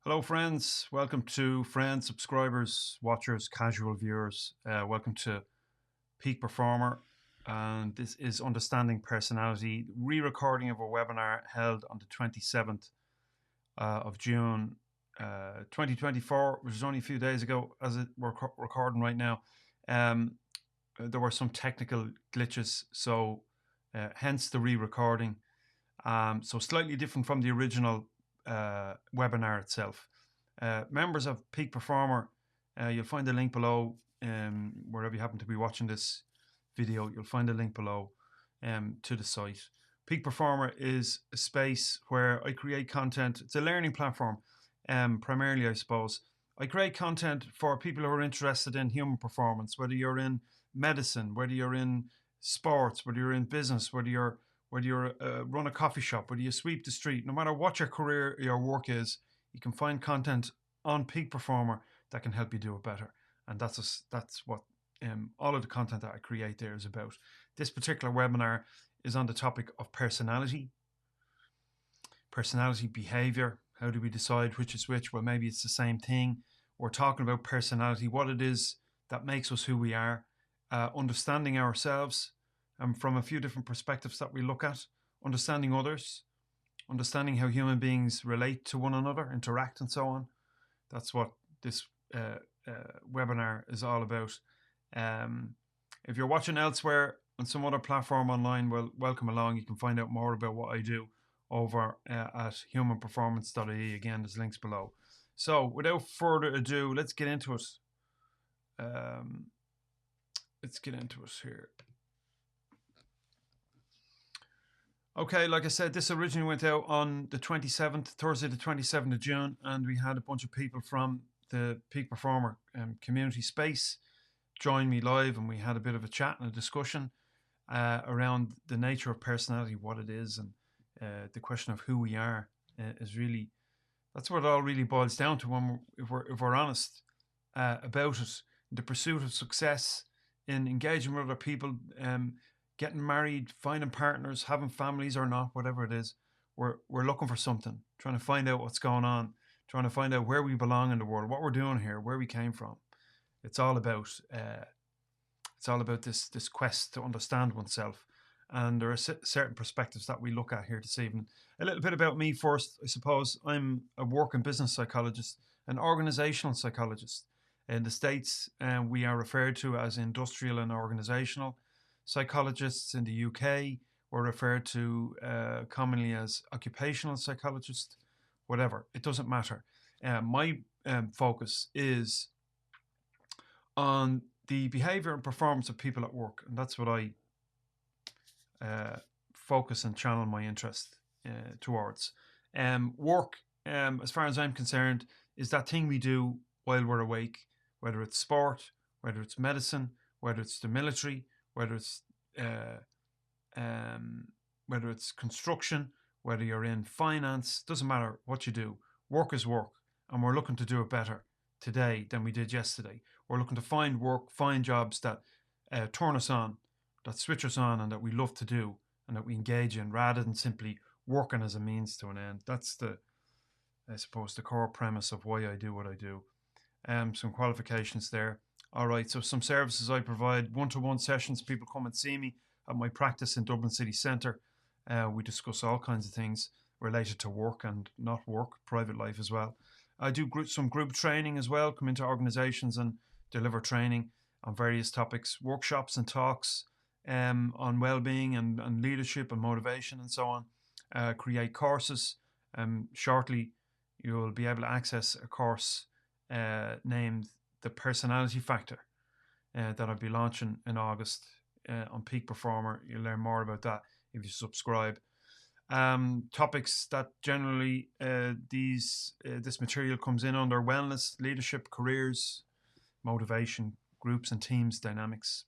Hello, friends. Welcome to friends, subscribers, watchers, casual viewers. Welcome to Peak Performer. And this is Understanding Personality, re recording of a webinar held on the 27th of June 2024, which is only a few days ago as we're recording right now. There were some technical glitches, so hence the re recording. So slightly different from the original webinar itself. Members of Peak Performer, you'll find the link below wherever you happen to be watching this video. You'll find a link below to the site. Peak Performer is a space where I create content. It's a learning platform, primarily, I suppose. I create content for people who are interested in human performance, whether you're in medicine, whether you're in sports, whether you're in business, whether you run a coffee shop, whether you sweep the street, no matter what your career, your work is, you can find content on Peak Performer that can help you do it better. And that's what all of the content that I create there is about. This particular webinar is on the topic of personality behavior. How do we decide which is which? Well, maybe it's the same thing. We're talking about personality, what it is that makes us who we are, understanding ourselves from a few different perspectives that we look at, understanding others, understanding how human beings relate to one another, interact, and so on. That's what this webinar is all about. If you're watching elsewhere on some other platform online, well, welcome along. You can find out more about what I do over at humanperformance.ie. Again, there's links below. So without further ado, let's get into it. Let's get into it here. Okay, like I said, this originally went out on the 27th, Thursday the 27th of June, and we had a bunch of people from the Peak Performer community space join me live, and we had a bit of a chat and a discussion around the nature of personality, what it is, and the question of who we are is really, that's what it all really boils down to if we're honest about it. The pursuit of success in engaging with other people, getting married, finding partners, having families or not, whatever it is, we're looking for something, trying to find out what's going on, trying to find out where we belong in the world, what we're doing here, where we came from. It's all about this quest to understand oneself, and there are certain perspectives that we look at here this evening. A little bit about me first, I suppose. I'm a work and business psychologist, an organizational psychologist. In the States, we are referred to as industrial and organizational psychologists. In the UK, we're referred to commonly as occupational psychologists. Whatever, it doesn't matter. My focus is on the behavior and performance of people at work, and that's what I focus and channel my interest towards. Work, as far as I'm concerned, is that thing we do while we're awake, whether it's sport, whether it's medicine, whether it's the military, whether it's construction, whether you're in finance, doesn't matter what you do. Work is work, and we're looking to do it better today than we did yesterday. We're looking to find work, find jobs that turn us on, that switch us on, and that we love to do, and that we engage in, rather than simply working as a means to an end. That's I suppose, the core premise of why I do what I do. Some qualifications there. All right, so some services I provide: one-to-one sessions. People come and see me at my practice in Dublin City Centre. We discuss all kinds of things related to work and not work, private life as well. I do some group training as well, come into organisations and deliver training on various topics, workshops and talks on well-being and leadership and motivation and so on. Create courses. Shortly, you'll be able to access a course named The Personality Factor that I'll be launching in August on Peak Performer. You'll learn more about that if you subscribe. Topics that generally this material comes in under: wellness, leadership, careers, motivation, groups and teams, dynamics.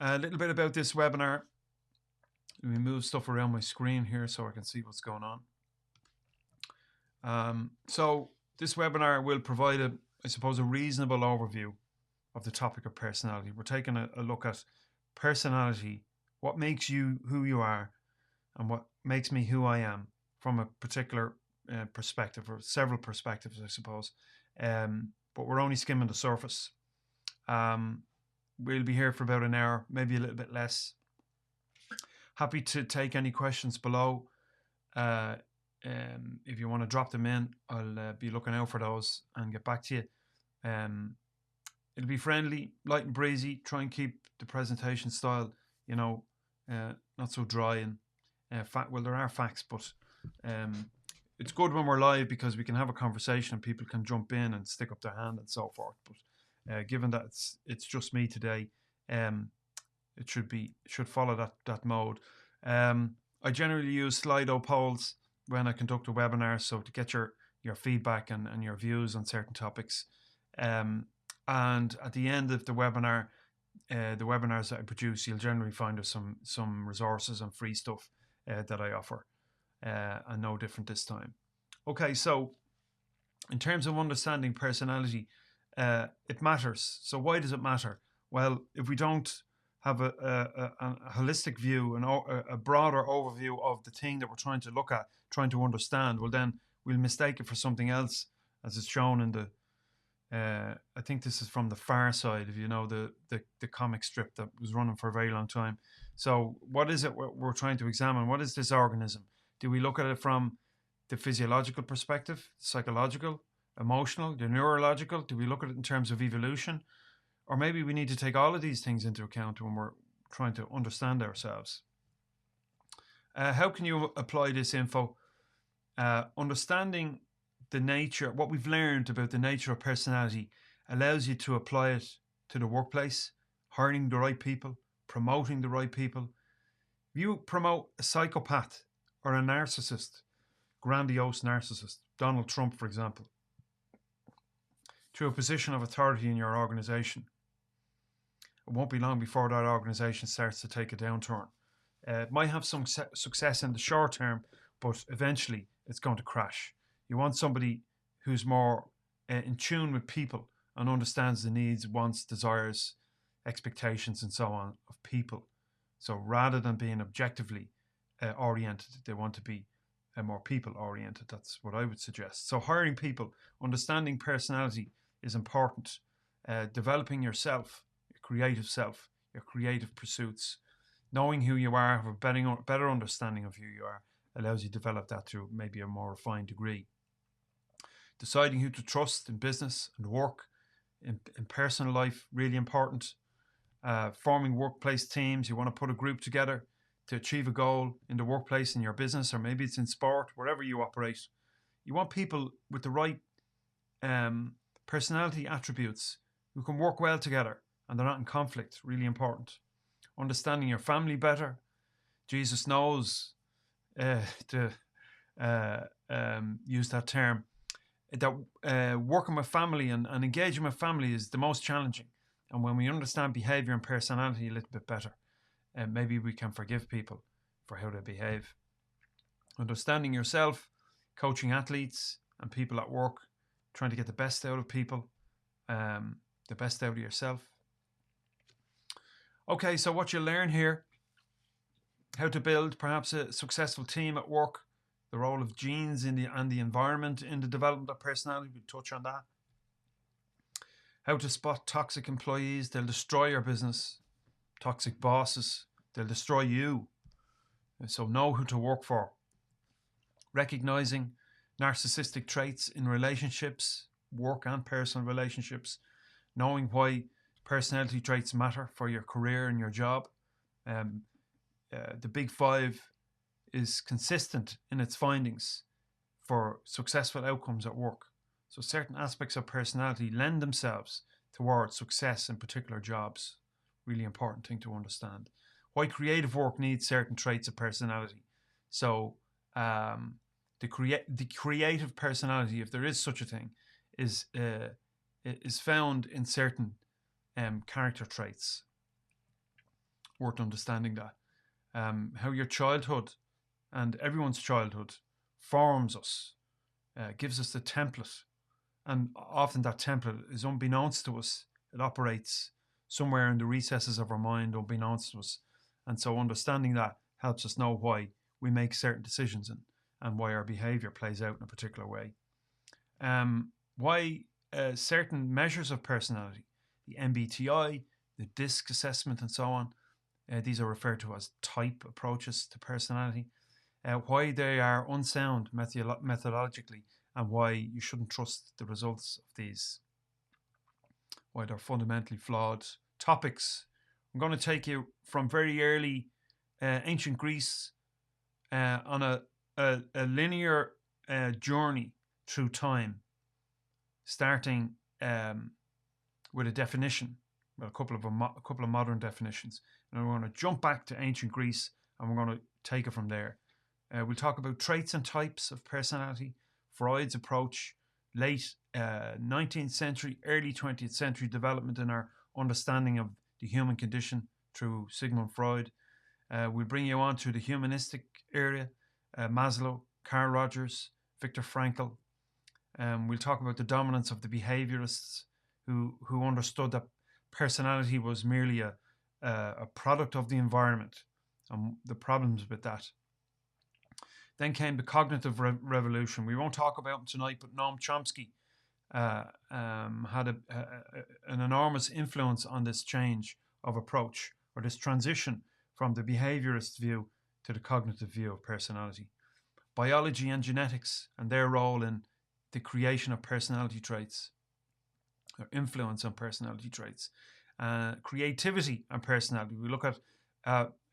A little bit about this webinar. Let me move stuff around my screen here so I can see what's going on. So this webinar will provide a reasonable overview of the topic of personality. We're taking a look at personality, what makes you who you are, and what makes me who I am, from a particular perspective, or several perspectives, I suppose. But we're only skimming the surface. We'll be here for about an hour, maybe a little bit less. Happy to take any questions below. If you want to drop them in, I'll be looking out for those and get back to you. It'll be friendly, light and breezy. Try and keep the presentation style, not so dry and well, there are facts, but it's good when we're live because we can have a conversation and people can jump in and stick up their hand and so forth. But given that it's just me today, it should follow that mode. I generally use Slido polls when I conduct a webinar, so to get your feedback and your views on certain topics. And at the end of the webinar, the webinars that I produce, you'll generally find there's some resources and free stuff that I offer, and no different this time. Okay, so in terms of understanding personality, it matters. So why does it matter? Well, if we don't have a holistic view and a broader overview of the thing that we're trying to look at, trying to understand, well, then we'll mistake it for something else, as is shown in the I think this is from The Far Side, if you know the comic strip that was running for a very long time. So what is it we're trying to examine? What is this organism? Do we look at it from the physiological perspective, psychological, emotional, the neurological? Do we look at it in terms of evolution? Or maybe we need to take all of these things into account when we're trying to understand ourselves. How can you apply this info? Understanding the nature, what we've learned about the nature of personality allows you to apply it to the workplace, hiring the right people, promoting the right people. If you promote a psychopath or a narcissist, grandiose narcissist, Donald Trump, for example, to a position of authority in your organization, it won't be long before that organization starts to take a downturn. It might have some success in the short term, but eventually it's going to crash. You want somebody who's more in tune with people and understands the needs, wants, desires, expectations, and so on of people. So rather than being objectively oriented, they want to be more people oriented. That's what I would suggest. So hiring people, understanding personality is important. Developing yourself, your creative pursuits, knowing who you are, have a better understanding of who you are, allows you to develop that to maybe a more refined degree. Deciding who to trust in business and work, in personal life, really important. Forming workplace teams. You want to put a group together to achieve a goal in the workplace, in your business, or maybe it's in sport, wherever you operate. You want people with the right personality attributes who can work well together and they're not in conflict. Really important. Understanding your family better. Jesus knows to use that term, that working with family and engaging with family is the most challenging. And when we understand behaviour and personality a little bit better, maybe we can forgive people for how they behave. Understanding yourself, coaching athletes and people at work, trying to get the best out of people, the best out of yourself. Okay, so what you learn here, how to build perhaps a successful team at work, the role of genes and the environment in the development of personality, we'll touch on that. How to spot toxic employees, they'll destroy your business. Toxic bosses, they'll destroy you. So know who to work for. Recognizing narcissistic traits in relationships, work and personal relationships. Knowing why personality traits matter for your career and your job. The Big Five is consistent in its findings for successful outcomes at work. So certain aspects of personality lend themselves towards success in particular jobs. Really important thing to understand. Why creative work needs certain traits of personality. So the creative personality, if there is such a thing, is found in certain character traits. Worth understanding that. How your childhood and everyone's childhood forms us, gives us the template. And often that template is unbeknownst to us. It operates somewhere in the recesses of our mind, unbeknownst to us. And so understanding that helps us know why we make certain decisions and why our behaviour plays out in a particular way. Why certain measures of personality, the MBTI, the DISC assessment, and so on, these are referred to as type approaches to personality, why they are unsound methodologically, and why you shouldn't trust the results of these, why they're fundamentally flawed topics. I'm going to take you from very early ancient Greece on a linear journey through time, starting with a definition, well, a couple of modern definitions, and we're going to jump back to ancient Greece, and we're going to take it from there. We'll talk about traits and types of personality, Freud's approach, late 19th century, early 20th century development in our understanding of the human condition through Sigmund Freud. We'll bring you on to the humanistic area, Maslow, Carl Rogers, Viktor Frankl. We'll talk about the dominance of the behaviourists who understood that personality was merely a product of the environment and the problems with that. Then came the cognitive revolution. We won't talk about him tonight, but Noam Chomsky had an enormous influence on this change of approach, or this transition from the behaviourist view to the cognitive view of personality. Biology and genetics and their role in the creation of personality traits, their influence on personality traits. Creativity and personality. We look at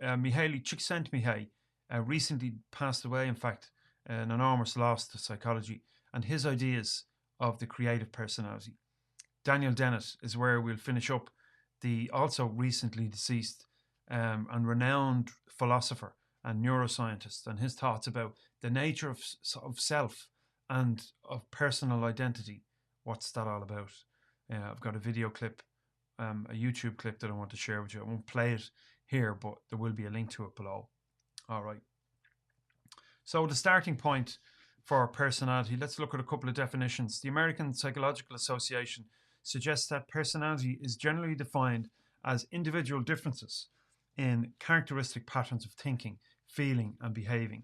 Mihaly Csikszentmihalyi, recently passed away, in fact, an enormous loss to psychology, and his ideas of the creative personality. Daniel Dennett is where we'll finish up, the also recently deceased and renowned philosopher and neuroscientist, and his thoughts about the nature of self and of personal identity. What's that all about? I've got a video clip, a YouTube clip that I want to share with you. I won't play it here, but there will be a link to it below. All right. So the starting point for personality, let's look at a couple of definitions. The American Psychological Association suggests that personality is generally defined as individual differences in characteristic patterns of thinking, feeling, and behaving.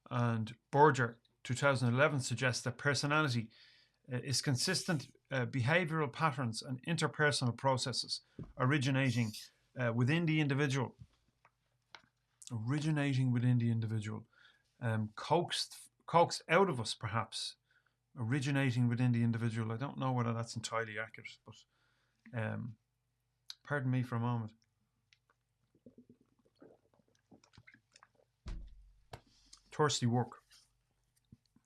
And Berger, 2011, suggests that personality is consistent behavioral patterns and interpersonal processes originating within the individual, coaxed out of us, perhaps, originating within the individual. I don't know whether that's entirely accurate, but pardon me for a moment. Thirsty work.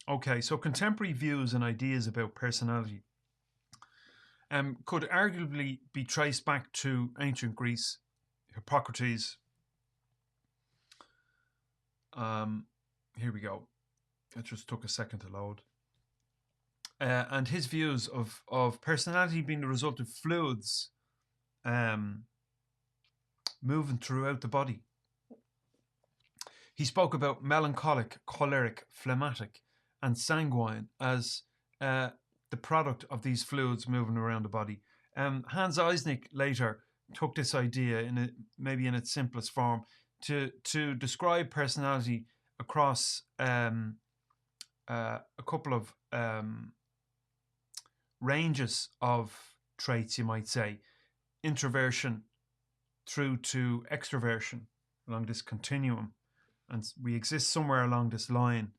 Okay, so contemporary views and ideas about personality could arguably be traced back to ancient Greece, Hippocrates. Here we go. It just took a second to load. And his views of personality being the result of fluids moving throughout the body. He spoke about melancholic, choleric, phlegmatic, and sanguine as the product of these fluids moving around the body. Hans Eysenck later took this idea, maybe in its simplest form, to describe personality across a couple of ranges of traits, you might say. Introversion through to extroversion along this continuum. And we exist somewhere along this line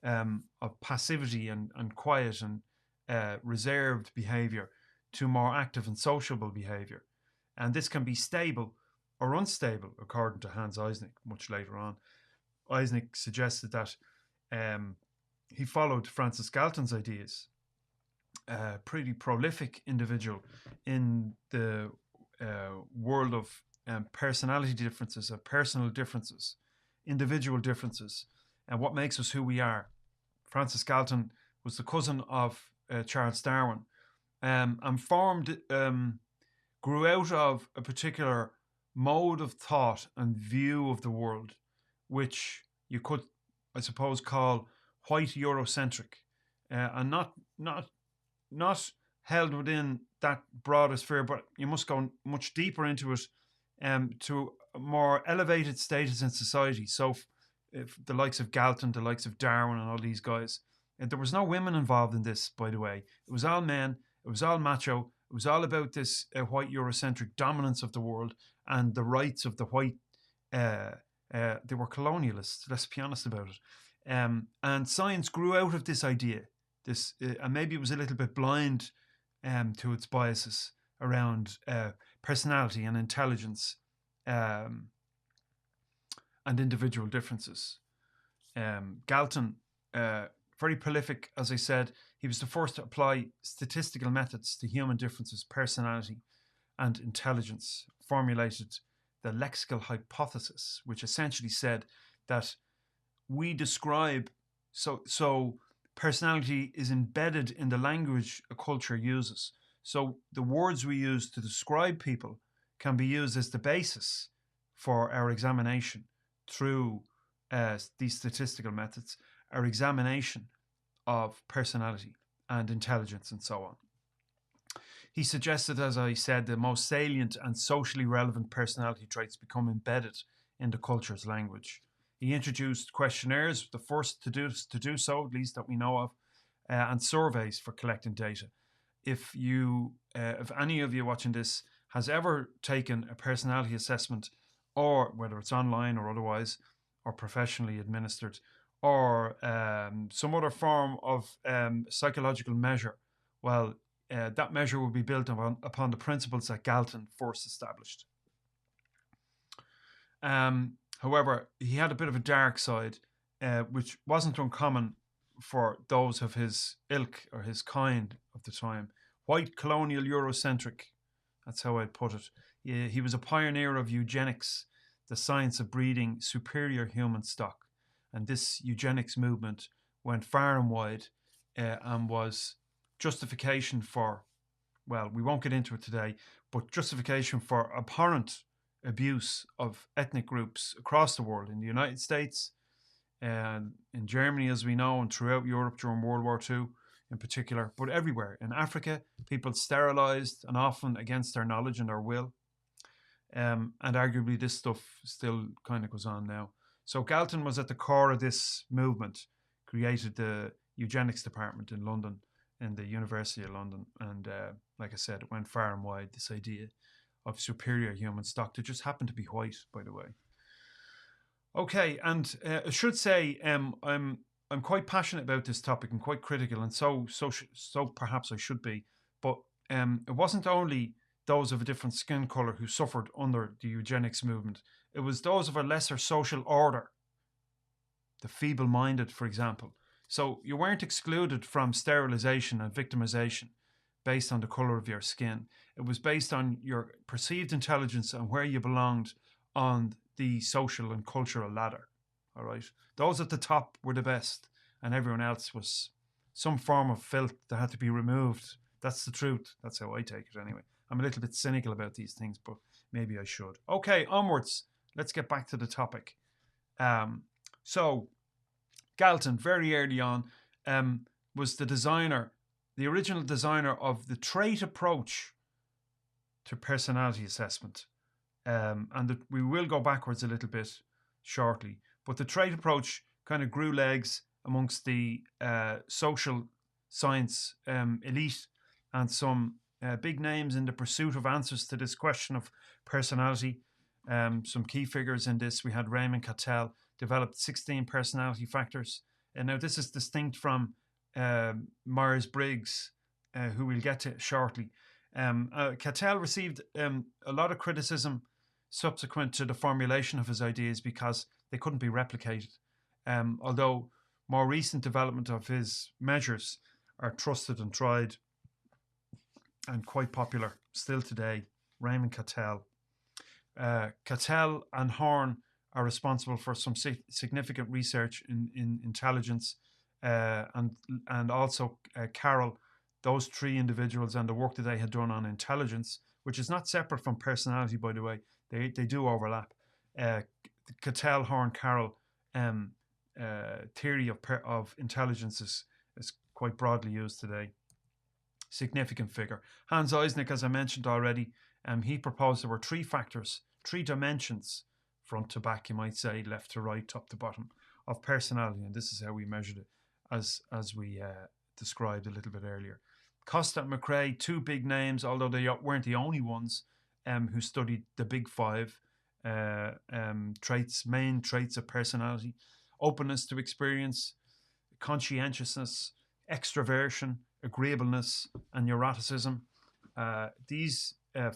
of passivity and quiet and reserved behaviour to more active and sociable behaviour. And this can be stable or unstable, according to Hans Eysenck, much later on. Eysenck suggested that he followed Francis Galton's ideas, a pretty prolific individual in the world of personality differences, of personal differences, individual differences, and what makes us who we are. Francis Galton was the cousin of Charles Darwin, and grew out of a particular mode of thought and view of the world, which you could, I suppose, call white Eurocentric, and not held within that broader sphere, but you must go much deeper into it to a more elevated status in society. So if the likes of Galton, the likes of Darwin, and all these guys. And there was no women involved in this, by the way. It was all men. It was all macho. It was all about this white Eurocentric dominance of the world and the rights of the white. Uh, they were colonialists. Let's be honest about it. And science grew out of this idea. And maybe it was a little bit blind to its biases around personality and intelligence um, and individual differences. Galton, very prolific, as I said, he was the first to apply statistical methods to human differences, personality, and intelligence, formulated the lexical hypothesis, which essentially said that we describe, so personality is embedded in the language a culture uses. So the words we use to describe people can be used as the basis for our examination through these statistical methods, our examination of personality and intelligence and so on. He suggested, as I said, the most salient and socially relevant personality traits become embedded in the culture's language. He introduced questionnaires, the first to do so, at least that we know of, and surveys for collecting data. If any of you watching this has ever taken a personality assessment, or whether it's online or otherwise, or professionally administered, or some other form of psychological measure, well, that measure will be built upon the principles that Galton first established. However, he had a bit of a dark side, which wasn't uncommon for those of his ilk or his kind of the time. White colonial Eurocentric, that's how I'd put it. He was a pioneer of eugenics, the science of breeding superior human stock. And this eugenics movement went far and wide and was justification for, well, we won't get into it today, but justification for abhorrent abuse of ethnic groups across the world, in the United States, and in Germany, as we know, and throughout Europe during World War II in particular, but everywhere. In Africa, people sterilized, and often against their knowledge and their will. And arguably this stuff still kind of goes on now. So Galton was at the core of this movement, created the eugenics department in London, in the University of London. And like I said, it went far and wide, this idea of superior human stock that just happened to be white, by the way. Okay, and I should say I'm quite passionate about this topic and quite critical, and so perhaps I should be. But it wasn't only those of a different skin color who suffered under the eugenics movement. It was those of a lesser social order, the feeble-minded, for example. So you weren't excluded from sterilization and victimization based on the color of your skin. It was based on your perceived intelligence and where you belonged on the social and cultural ladder. All right. Those at the top were the best, and everyone else was some form of filth that had to be removed. That's the truth. That's how I take it anyway. I'm a little bit cynical about these things, but maybe I should. Okay, onwards. Let's get back to the topic. So Galton, very early on, was the original designer of the trait approach to personality assessment. We will go backwards a little bit shortly. But the trait approach kind of grew legs amongst the social science elite, and some big names in the pursuit of answers to this question of personality. Some key figures in this, we had Raymond Cattell, developed 16 personality factors. And now this is distinct from Myers-Briggs, who we'll get to shortly. Cattell received a lot of criticism subsequent to the formulation of his ideas because they couldn't be replicated. Although more recent development of his measures are trusted and tried and quite popular still today. Raymond Cattell. Cattell and Horn are responsible for some significant research in intelligence, and also Carroll. Those three individuals and the work that they had done on intelligence, which is not separate from personality, by the way, they do overlap. Cattell, Horn, Carroll theory of intelligence is quite broadly used today. Significant figure. Hans Eysenck, as I mentioned already, he proposed there were three factors, three dimensions front to back, you might say, left to right, top to bottom, of personality. And this is how we measured it, as we described a little bit earlier. Costa and McRae, two big names, although they weren't the only ones who studied the big five main traits of personality: openness to experience, conscientiousness, extroversion, agreeableness, and neuroticism. These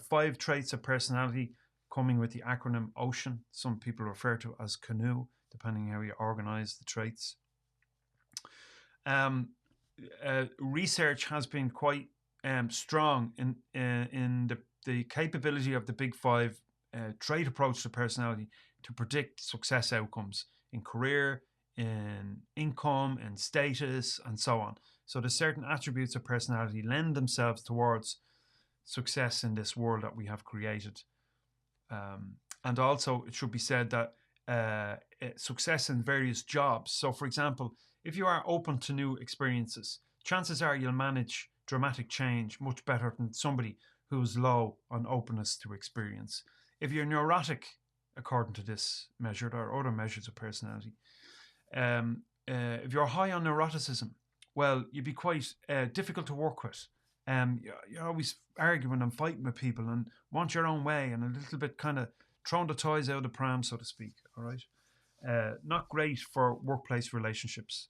5 traits of personality, coming with the acronym OCEAN, some people refer to as canoe, depending how you organize the traits. Research has been quite strong in the capability of the big 5 trait approach to personality to predict success outcomes in career, in income, in status, and so on. So the certain attributes of personality lend themselves towards success in this world that we have created. And also, it should be said that success in various jobs. So, for example, if you are open to new experiences, chances are you'll manage dramatic change much better than somebody who's low on openness to experience. If you're neurotic, according to this measure or other measures of personality, if you're high on neuroticism, well, you'd be quite difficult to work with. You're always arguing and fighting with people and want your own way and a little bit kind of throwing the toys out of the pram, so to speak. All right. Not great for workplace relationships.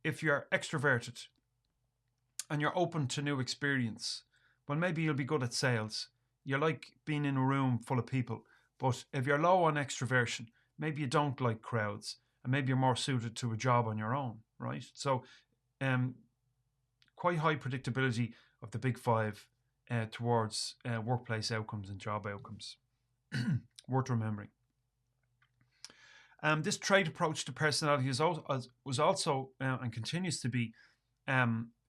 If you're extroverted and you're open to new experience, well, maybe you'll be good at sales. You like being in a room full of people. But if you're low on extroversion, maybe you don't like crowds, and maybe you're more suited to a job on your own, right? So quite high predictability of the big 5 towards workplace outcomes and job outcomes. Worth remembering. This trait approach to personality was also and continues to be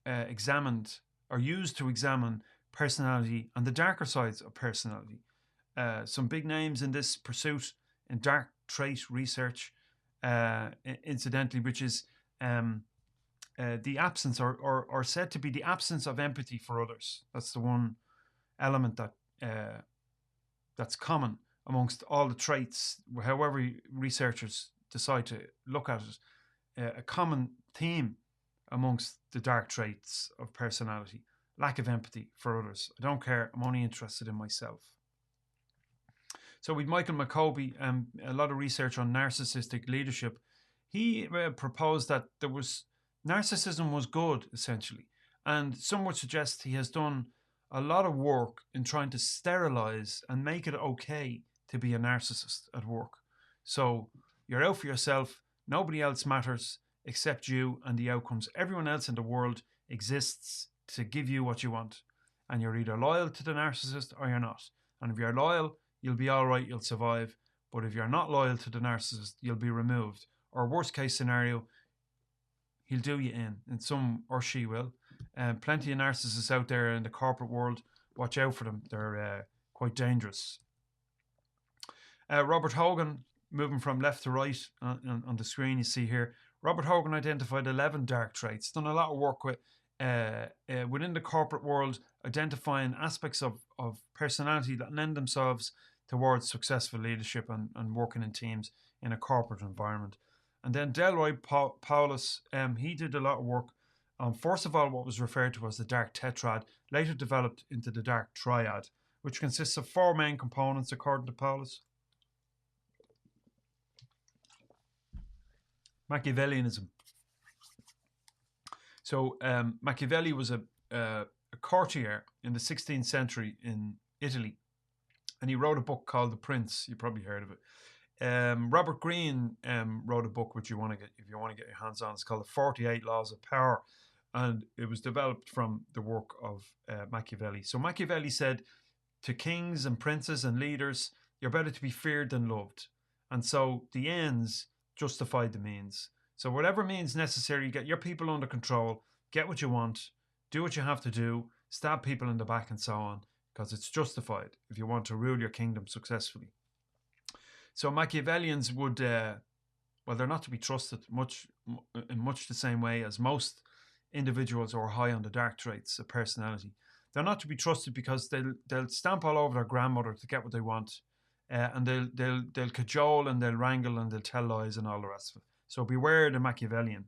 examined or used to examine personality and the darker sides of personality. Some big names in this pursuit in dark trait research, incidentally, which is the absence or said to be the absence of empathy for others. That's the one element that that's common amongst all the traits, however researchers decide to look at it. A common theme amongst the dark traits of personality: lack of empathy for others. I don't care, I'm only interested in myself. So with Michael Jacobi, a lot of research on narcissistic leadership, he proposed that narcissism was good, essentially. And some would suggest he has done a lot of work in trying to sterilize and make it okay to be a narcissist at work. So you're out for yourself, nobody else matters except you and the outcomes. Everyone else in the world exists to give you what you want. And you're either loyal to the narcissist or you're not. And if you're loyal, you'll be all right, you'll survive. But if you're not loyal to the narcissist, you'll be removed. Or worst case scenario, he'll do you in some, or she will. Plenty of narcissists out there in the corporate world. Watch out for them. They're quite dangerous. Robert Hogan, moving from left to right on the screen you see here. Robert Hogan identified 11 dark traits. Done a lot of work with within the corporate world, identifying aspects of personality that lend themselves towards successful leadership and working in teams in a corporate environment. And then Delroy Paulus, he did a lot of work on, first of all, what was referred to as the dark tetrad, later developed into the dark triad, which consists of 4 main components, according to Paulus. Machiavellianism. So Machiavelli was a courtier in the 16th century in Italy, and he wrote a book called The Prince. You probably heard of it. Robert Greene wrote a book which you want to get, if you want to get your hands on. It's called The 48 Laws of Power, and it was developed from the work of Machiavelli. So Machiavelli said to kings and princes and leaders, you're better to be feared than loved. And so the ends justified the means. So whatever means necessary, get your people under control, get what you want, do what you have to do, stab people in the back and so on, because it's justified if you want to rule your kingdom successfully. So Machiavellians would, well, they're not to be trusted in much the same way as most individuals who are high on the dark traits of personality. They're not to be trusted because they'll stamp all over their grandmother to get what they want. and they'll cajole and they'll wrangle and they'll tell lies and all the rest of it. So beware the Machiavellian.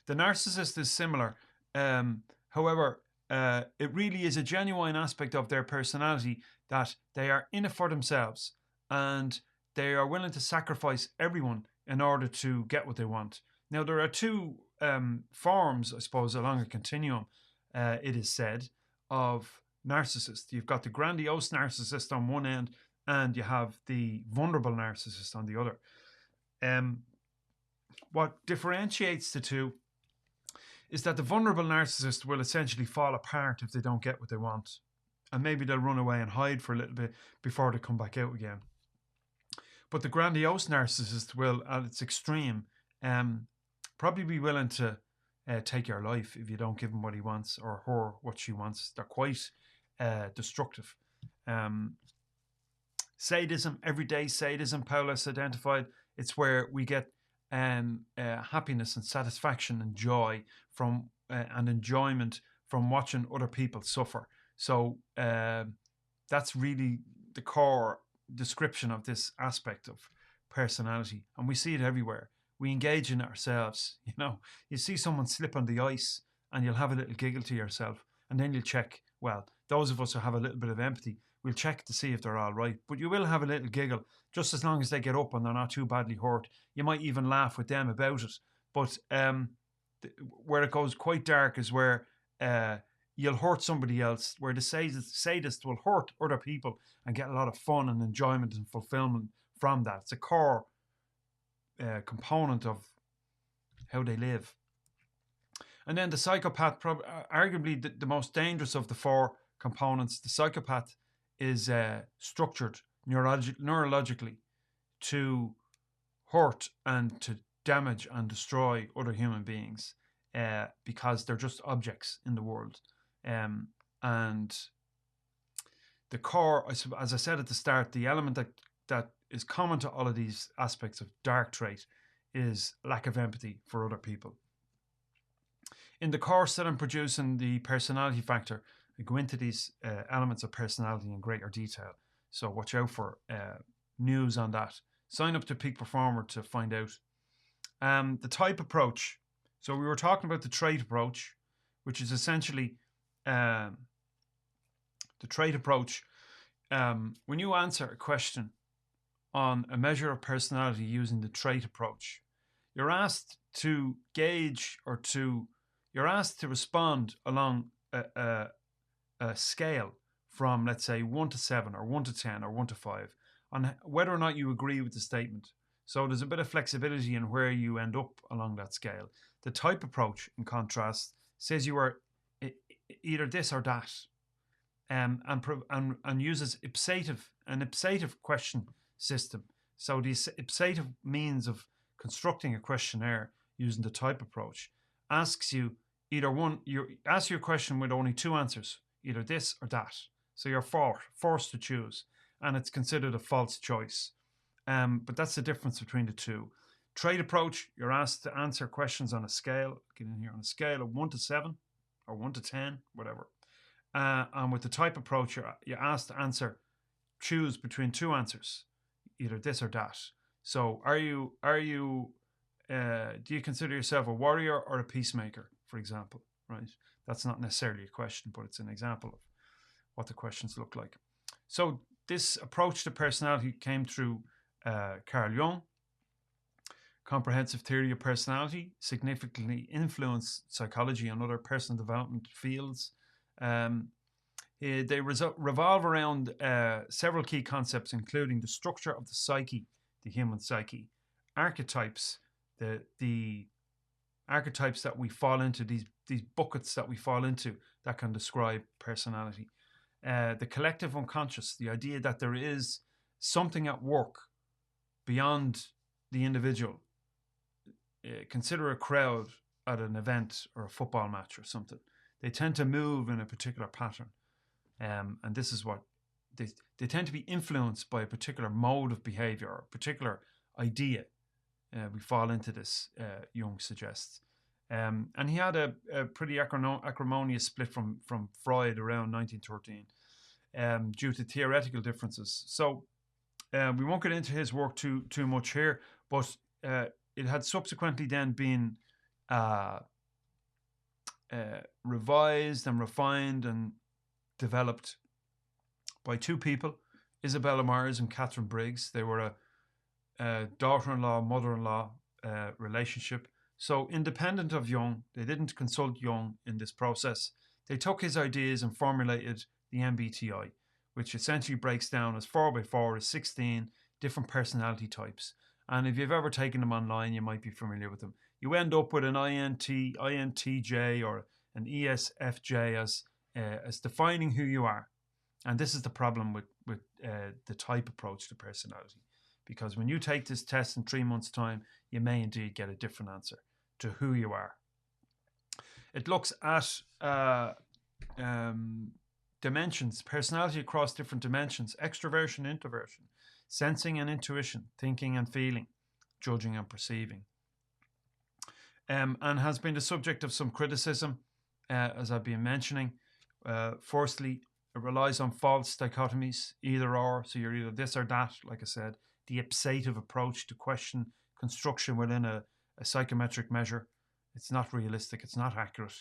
The narcissist is similar. However, it really is a genuine aspect of their personality that they are in it for themselves and they are willing to sacrifice everyone in order to get what they want. Now, there are two forms, I suppose, along a continuum, it is said, of narcissist. You've got the grandiose narcissist on one end and you have the vulnerable narcissist on the other. What differentiates the two is that the vulnerable narcissist will essentially fall apart if they don't get what they want. And maybe they'll run away and hide for a little bit before they come back out again. But the grandiose narcissist will, at its extreme, probably be willing to take your life if you don't give him what he wants or her what she wants. They're quite destructive. Sadism, everyday sadism, Paulus identified, it's where we get happiness and satisfaction and joy from and enjoyment from watching other people suffer. So that's really the core description of this aspect of personality, and we see it everywhere. We engage in it ourselves. You see someone slip on the ice and you'll have a little giggle to yourself, and then you'll check. Well, those of us who have a little bit of empathy, we'll check to see if they're all right, but you will have a little giggle just as long as they get up and they're not too badly hurt. You might even laugh with them about it. But where it goes quite dark is where you'll hurt somebody else, where the sadist will hurt other people and get a lot of fun and enjoyment and fulfillment from that. It's a core component of how they live. And then the psychopath, arguably the most dangerous of the four components. The psychopath is structured neurologically to hurt and to damage and destroy other human beings because they're just objects in the world. And the core, as I said at the start, the element that is common to all of these aspects of dark trait is lack of empathy for other people. In the course that I'm producing, the personality factor, I go into these elements of personality in greater detail. So watch out for news on that. Sign up to Peak Performer to find out. The type approach. So we were talking about the trait approach, which is essentially the trait approach. When you answer a question on a measure of personality using the trait approach, you're asked to gauge you're asked to respond along a scale from, let's say, 1 to 7 or 1 to 10 or 1 to 5 on whether or not you agree with the statement. So there's a bit of flexibility in where you end up along that scale. The type approach, in contrast, says you are either this or that, and uses an ipsative question system. So the ipsative means of constructing a questionnaire using the type approach asks you either one. You ask your question with only two answers, either this or that. So you're forced to choose, and it's considered a false choice. But that's the difference between the two. Trait approach, you're asked to answer questions on a scale, get in here, on a scale of 1 to 7 or 1 to 10, whatever. And with the type approach, you're asked to choose between two answers, either this or that. So do you consider yourself a warrior or a peacemaker, for example, right? That's not necessarily a question, but it's an example of what the questions look like. So this approach to personality came through Carl Jung. Comprehensive theory of personality significantly influenced psychology and other personal development fields. They revolve around several key concepts, including the structure of the psyche, the human psyche, archetypes, the archetypes that we fall into, these buckets that we fall into that can describe personality. The collective unconscious, the idea that there is something at work beyond the individual. Consider a crowd at an event or a football match or something. They tend to move in a particular pattern. And this is what they tend to be influenced by a particular mode of behavior or a particular idea. We fall into this, Jung suggests. And he had a pretty acrimonious split from Freud around 1913 due to theoretical differences. So We won't get into his work too much here, but it had subsequently then been uh, revised and refined and developed by two people, Isabella Myers and Catherine Briggs. They were a daughter-in-law, mother-in-law relationship. So independent of Jung, they didn't consult Jung in this process. They took his ideas and formulated the MBTI, which essentially breaks down as 4x4 as 16 different personality types. And if you've ever taken them online, you might be familiar with them. You end up with an INTJ or an ESFJ as defining who you are. And this is the problem with the type approach to personality. Because when you take this test in 3 months' time, you may indeed get a different answer to who you are. It looks at dimensions, personality across different dimensions, extroversion, introversion, sensing and intuition, thinking and feeling, judging and perceiving. And has been the subject of some criticism, as I've been mentioning. Firstly, it relies on false dichotomies, either or, so you're either this or that, like I said. The ipsative approach to question construction within a psychometric measure. It's not realistic, it's not accurate.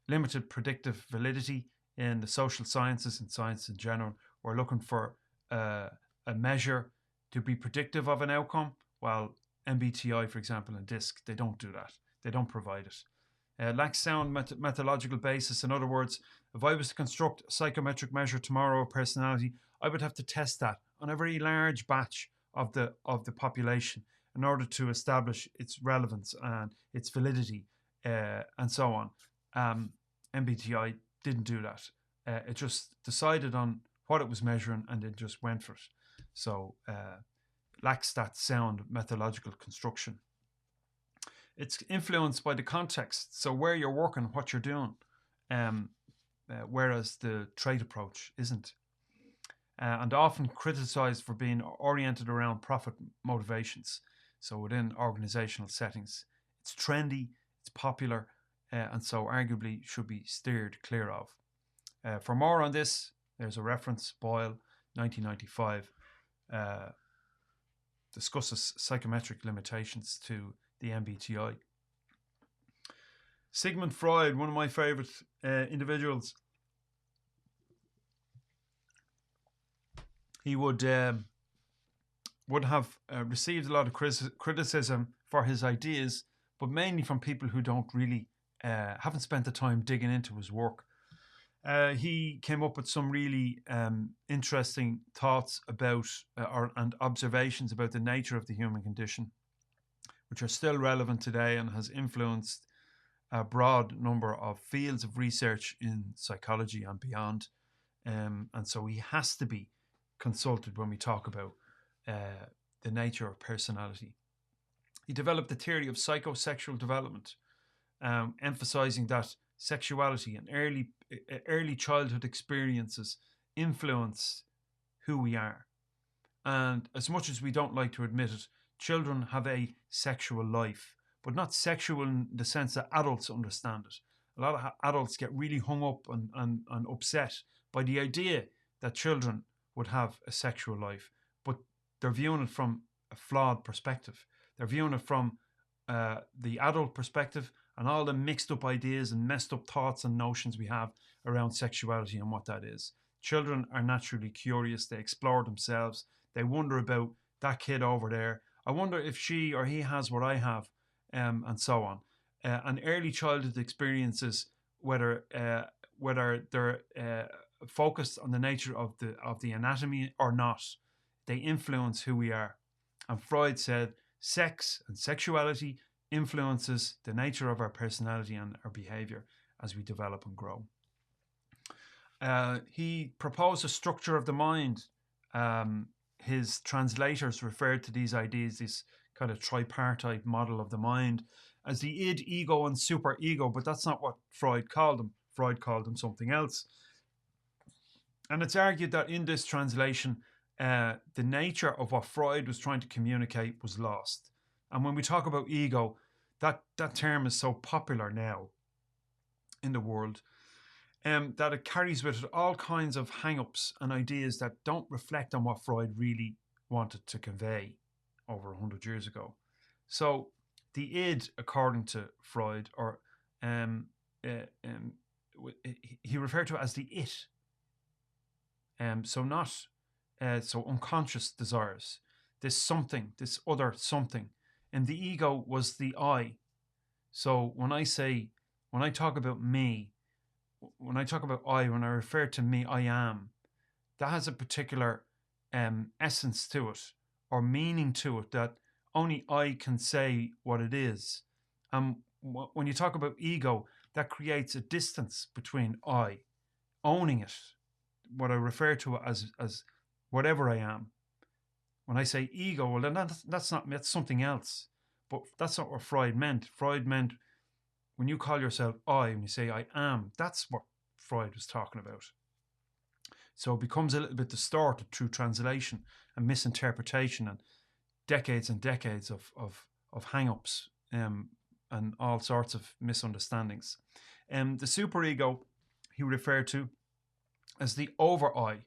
Limited predictive validity in the social sciences and science in general. We're looking for a measure to be predictive of an outcome, while MBTI, for example, and DISC, they don't do that. They don't provide it. Lacks sound methodological basis. In other words, if I was to construct a psychometric measure tomorrow of personality, I would have to test that on a very large batch of the population in order to establish its relevance and its validity, and so on. MBTI didn't do that. It just decided on what it was measuring and it just went for it. So lacks that sound methodological construction. It's influenced by the context, so where you're working, what you're doing, whereas the trait approach isn't. And often criticized for being oriented around profit motivations. So within organizational settings, it's trendy, it's popular, and so arguably should be steered clear of. For more on this, there's a reference, Boyle, 1995, discusses psychometric limitations to the MBTI. Sigmund Freud, one of my favorite individuals, he would have received a lot of criticism for his ideas, but mainly from people who don't really haven't spent the time digging into his work. He came up with some really interesting thoughts about and observations about the nature of the human condition, which are still relevant today and has influenced a broad number of fields of research in psychology and beyond. And so he has to be consulted when we talk about the nature of personality. He developed the theory of psychosexual development, emphasizing that sexuality and early childhood experiences influence who we are. And as much as we don't like to admit it, children have a sexual life, but not sexual in the sense that adults understand it. A lot of adults get really hung up and upset by the idea that children would have a sexual life, but they're viewing it from a flawed perspective. They're viewing it from the adult perspective and all the mixed up ideas and messed up thoughts and notions we have around sexuality and what that is. Children are naturally curious. They explore themselves. They wonder about that kid over there. I wonder if she or he has what I have, and so on. And early childhood experiences, whether they're focused on the nature of the anatomy or not, they influence who we are. And Freud said sex and sexuality influences the nature of our personality and our behavior as we develop and grow. He proposed a structure of the mind. His translators referred to these ideas, this kind of tripartite model of the mind, as the id, ego, and superego, but that's not what Freud called them. Freud called them something else. And it's argued that in this translation, the nature of what Freud was trying to communicate was lost. And when we talk about ego, that term is so popular now in the world. that it carries with it all kinds of hang-ups and ideas that don't reflect on what Freud really wanted to convey over 100 years ago. So the id, according to Freud, or um, uh, um, he referred to it as the it. So not so unconscious desires. This something, this other something, and the ego was the I. So when I talk about me, when I talk about I, when I refer to me, I am, that has a particular essence to it or meaning to it that only I can say what it is. When you talk about ego, that creates a distance between I, owning it, what I refer to as whatever I am. When I say ego, well, then that's something else. But that's not what Freud meant. Freud meant when you call yourself I, and you say I am, that's what Freud was talking about. So it becomes a little bit distorted through translation and misinterpretation and decades of hang-ups and all sorts of misunderstandings. The superego he referred to as the over-I.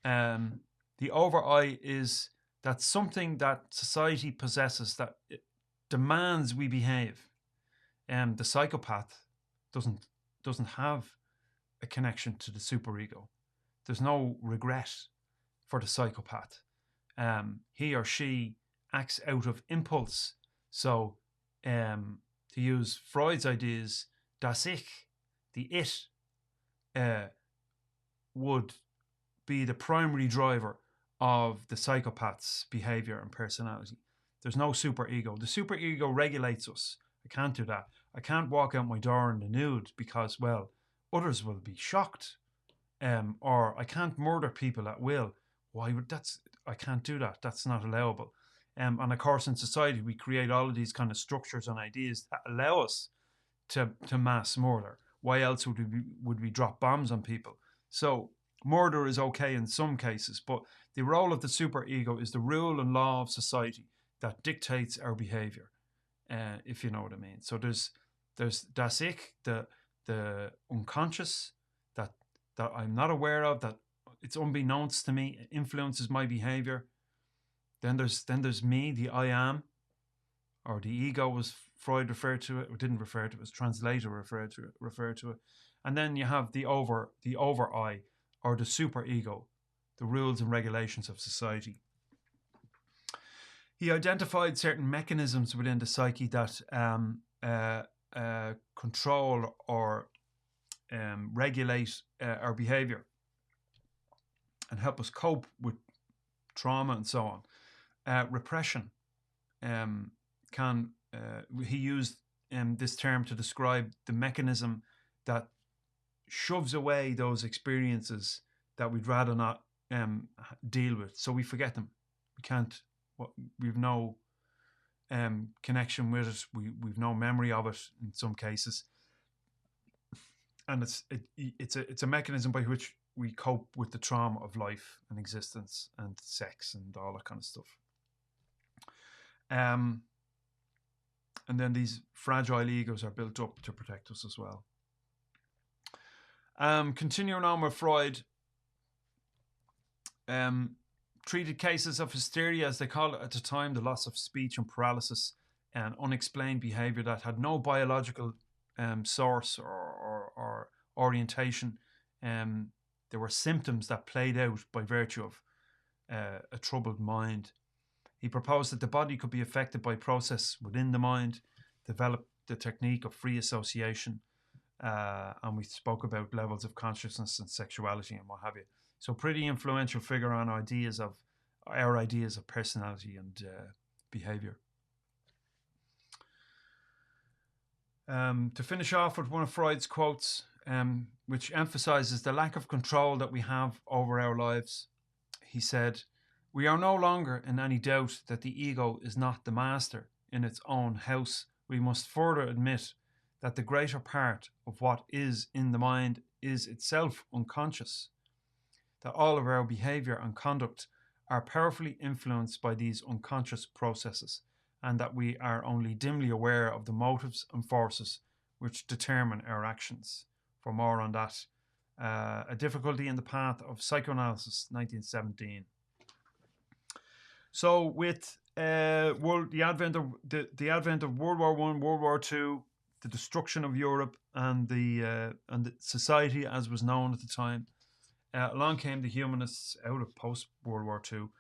The over-I is that something that society possesses that demands we behave. The psychopath doesn't have a connection to the superego. There's no regret for the psychopath. He or she acts out of impulse. So, to use Freud's ideas, das Ich, the it, would be the primary driver of the psychopath's behavior and personality. There's no superego. The superego regulates us. I can't do that. I can't walk out my door in the nude because, well, others will be shocked. Or I can't murder people at will. I can't do that. That's not allowable. And of course, in society, we create all of these kind of structures and ideas that allow us to mass murder. Why else would we drop bombs on people? So murder is okay in some cases, but the role of the superego is the rule and law of society that dictates our behavior, if you know what I mean. So there's das Ich, the unconscious that I'm not aware of, that it's unbeknownst to me, it influences my behavior. Then there's me, the I am, or the ego, as Freud referred to it, or didn't refer to it, as translator referred to it. And then you have the over I, or the superego, the rules and regulations of society. He identified certain mechanisms within the psyche that control or regulate our behavior and help us cope with trauma and so on. Repression he used this term to describe the mechanism that shoves away those experiences that we'd rather not deal with, so we forget them. We've no connection with it. We've no memory of it in some cases. And it's a mechanism by which we cope with the trauma of life and existence and sex and all that kind of stuff. And then these fragile egos are built up to protect us as well. Continuing on with Freud, treated cases of hysteria, as they call it at the time, the loss of speech and paralysis and unexplained behavior that had no biological source or orientation. There were symptoms that played out by virtue of a troubled mind. He proposed that the body could be affected by process within the mind, developed the technique of free association, and we spoke about levels of consciousness and sexuality and what have you. So pretty influential figure on our ideas of personality and behavior. To finish off with one of Freud's quotes, which emphasizes the lack of control that we have over our lives. He said, "We are no longer in any doubt that the ego is not the master in its own house. We must further admit that the greater part of what is in the mind is itself unconscious, that all of our behavior and conduct are powerfully influenced by these unconscious processes, and that we are only dimly aware of the motives and forces which determine our actions." For more on that, A Difficulty in the Path of Psychoanalysis, 1917. So with the advent of World War One, World War Two, the destruction of Europe and the society as was known at the time, along came the humanists out of post World War Two,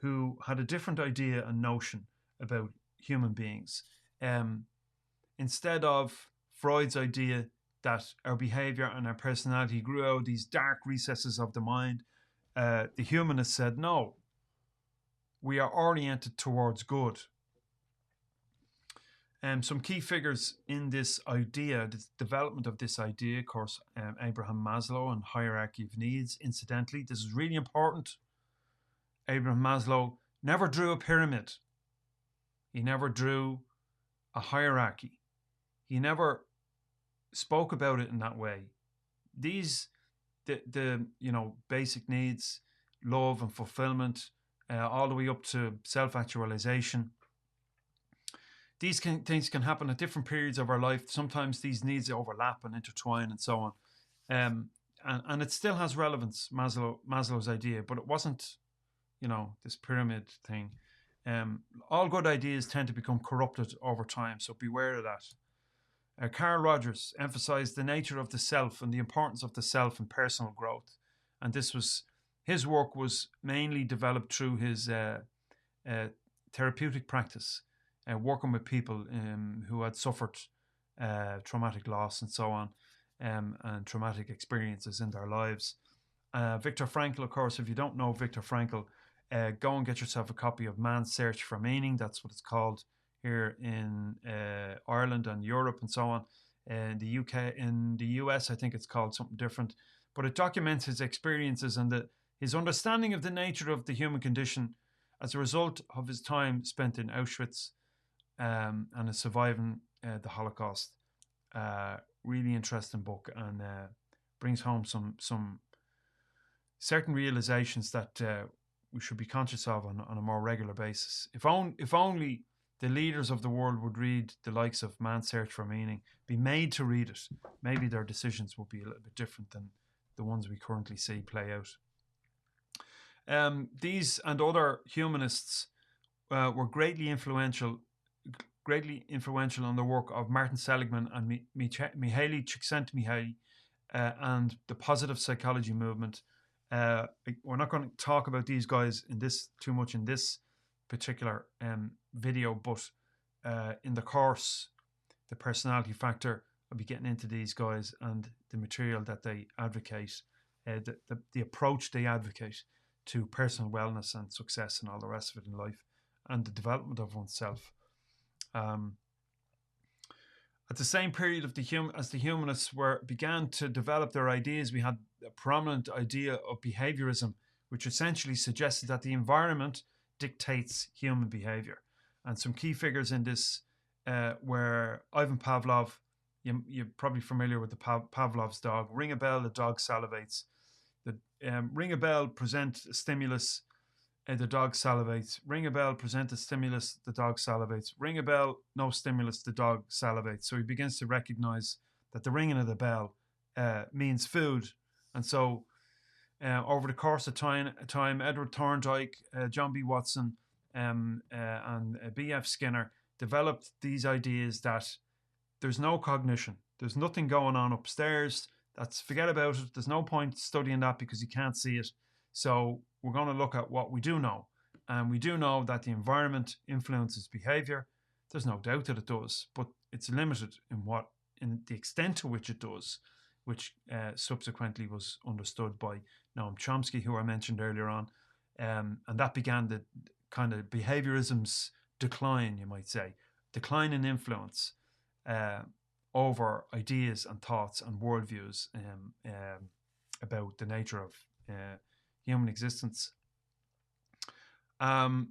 who had a different idea and notion about human beings. Instead of Freud's idea that our behavior and our personality grew out of these dark recesses of the mind, the humanists said, no, we are oriented towards good. Some key figures in this idea, the development of this idea, of course, Abraham Maslow and hierarchy of needs. Incidentally, this is really important. Abraham Maslow never drew a pyramid. He never drew a hierarchy. He never spoke about it in that way. These, the basic needs, love and fulfillment, all the way up to self-actualization. These things can happen at different periods of our life. Sometimes these needs overlap and intertwine and so on. And it still has relevance, Maslow's idea, but it wasn't, this pyramid thing. All good ideas tend to become corrupted over time, so beware of that. Carl Rogers emphasized the nature of the self and the importance of the self in personal growth. And his work was mainly developed through his therapeutic practice, working with people who had suffered traumatic loss and so on, and traumatic experiences in their lives. Viktor Frankl, of course, if you don't know Viktor Frankl, go and get yourself a copy of Man's Search for Meaning. That's what it's called here in Ireland and Europe and so on. In the UK, in the US, I think it's called something different. But it documents his experiences and his understanding of the nature of the human condition as a result of his time spent in Auschwitz and his surviving the Holocaust. Really interesting book, and brings home some certain realizations that we should be conscious of on a more regular basis. If only the leaders of the world would read the likes of Man's Search for Meaning, be made to read it, maybe their decisions would be a little bit different than the ones we currently see play out. These and other humanists were greatly influential on the work of Martin Seligman and Mihaly Csikszentmihalyi and the positive psychology movement. We're not going to talk about these guys too much in this particular video, but in the course, the personality factor, I'll be getting into these guys and the material that they advocate, the approach they advocate to personal wellness and success and all the rest of it in life, and the development of oneself. At the same period as the humanists began to develop their ideas, we had a prominent idea of behaviorism, which essentially suggested that the environment dictates human behavior. And some key figures in this were Ivan Pavlov. You're probably familiar with the Pavlov's dog. Ring a bell, the dog salivates. Ring a bell, present a stimulus, the dog salivates. Ring a bell, present a stimulus, the dog salivates. Ring a bell, no stimulus, the dog salivates. So he begins to recognize that the ringing of the bell means food. And so over the course of time, Edward Thorndike, John B. Watson, and B.F. Skinner developed these ideas that there's no cognition. There's nothing going on upstairs. Forget about it. There's no point studying that because you can't see it. So we're going to look at what we do know. And we do know that the environment influences behavior. There's no doubt that it does, but it's limited in the extent to which it does, which subsequently was understood by Noam Chomsky, who I mentioned earlier on. And that began the kind of behaviorism's decline, you might say, decline in influence over ideas and thoughts and worldviews about the nature of human existence.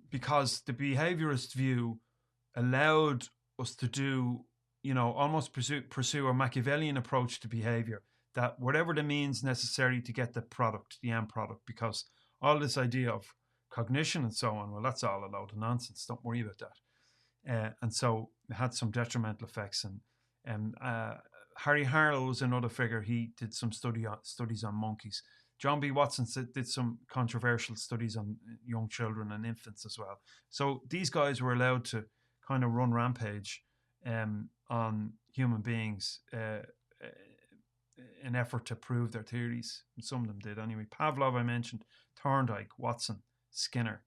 Because the behaviorist view allowed us to do, almost pursue a Machiavellian approach to behavior, that whatever the means necessary to get the end product, because all this idea of cognition and so on, well, that's all a load of nonsense. Don't worry about that. And so it had some detrimental effects and Harry Harlow was another figure. He did some studies on monkeys. John B. Watson did some controversial studies on young children and infants as well. So these guys were allowed to kind of run rampage on human beings in effort to prove their theories. And some of them did anyway. Pavlov, I mentioned, Thorndike, Watson, Skinner.